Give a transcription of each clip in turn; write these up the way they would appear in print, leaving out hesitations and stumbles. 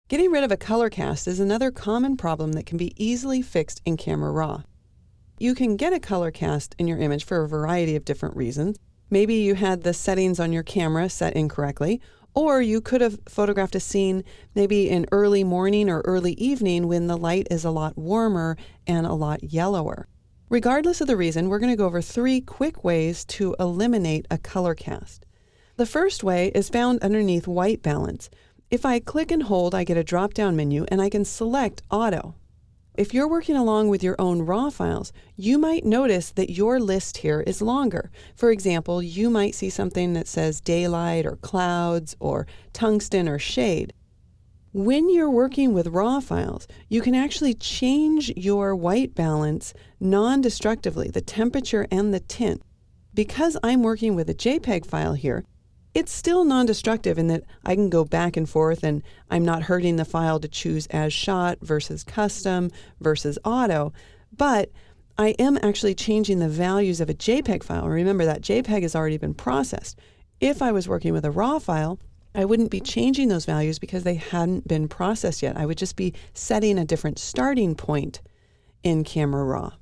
Getting rid of a color cast is another common problem that can be easily fixed in Camera Raw. You can get a color cast in your image for a variety of different reasons. Maybe you had the settings on your camera set incorrectly, or you could have photographed a scene maybe in early morning or early evening when the light is a lot warmer and a lot yellower. Regardless of the reason, we're going to go over 3 quick ways to eliminate a color cast. The first way is found underneath white balance. If I click and hold, I get a drop-down menu and I can select Auto. If you're working along with your own RAW files, you might notice that your list here is longer. For example, you might see something that says daylight or clouds or tungsten or shade. When you're working with RAW files, you can actually change your white balance non-destructively, the temperature and the tint. Because I'm working with a JPEG file here, it's still non-destructive in that I can go back and forth and I'm not hurting the file to choose as shot versus custom versus auto, but I am actually changing the values of a JPEG file. Remember that JPEG has already been processed. If I was working with a RAW file, I wouldn't be changing those values because they hadn't been processed yet. I would just be setting a different starting point in Camera Raw.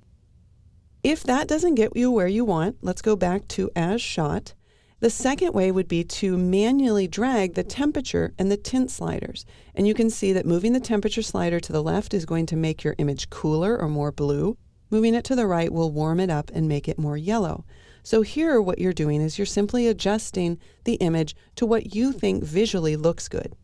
If that doesn't get you where you want, let's go back to as shot. The second way would be to manually drag the temperature and the tint sliders. And you can see that moving the temperature slider to the left is going to make your image cooler or more blue. Moving it to the right will warm it up and make it more yellow. So here what you're doing is you're simply adjusting the image to what you think visually looks good.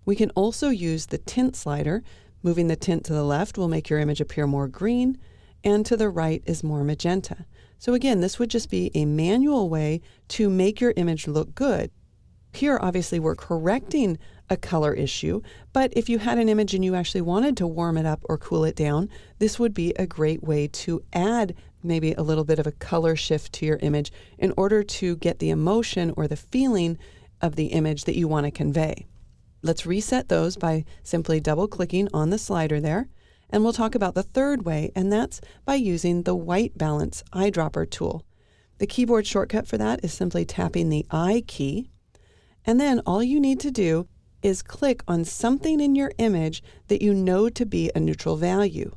We can also use the tint slider. Moving the tint to the left will make your image appear more green, and to the right is more magenta. So again, this would just be a manual way to make your image look good. Here, obviously, we're correcting a color issue, but if you had an image and you actually wanted to warm it up or cool it down, this would be a great way to add maybe a little bit of a color shift to your image in order to get the emotion or the feeling of the image that you want to convey. Let's reset those by simply double-clicking on the slider there. And we'll talk about the third way, and that's by using the white balance eyedropper tool. The keyboard shortcut for that is simply tapping the I key. And then all you need to do is click on something in your image that you know to be a neutral value.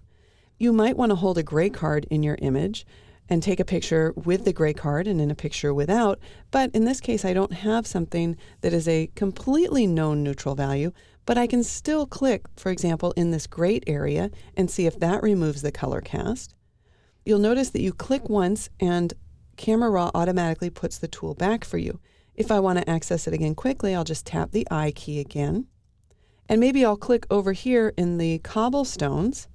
You might want to hold a gray card in your image and take a picture with the gray card and in a picture without, but in this case I don't have something that is a completely known neutral value, but I can still click, for example, in this grayed area and see if that removes the color cast. You'll notice that you click once and Camera Raw automatically puts the tool back for you. If I want to access it again quickly, I'll just tap the I key again. And maybe I'll click over here in the cobblestones.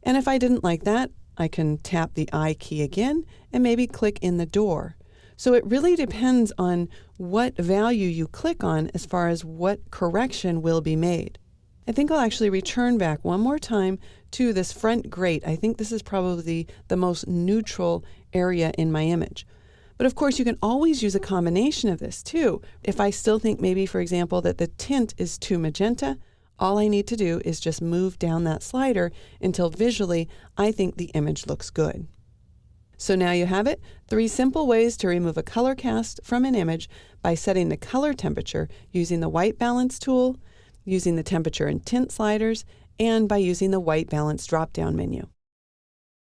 And if I didn't like that, I can tap the I key again and maybe click in the door. So it really depends on what value you click on as far as what correction will be made. I think I'll actually return back one more time to this front grate. I think this is probably the most neutral area in my image. But of course, you can always use a combination of this too. If I still think maybe, for example, that the tint is too magenta, all I need to do is just move down that slider until visually I think the image looks good. So now you have it, 3 simple ways to remove a color cast from an image by setting the color temperature using the white balance tool, using the temperature and tint sliders, and by using the white balance drop-down menu.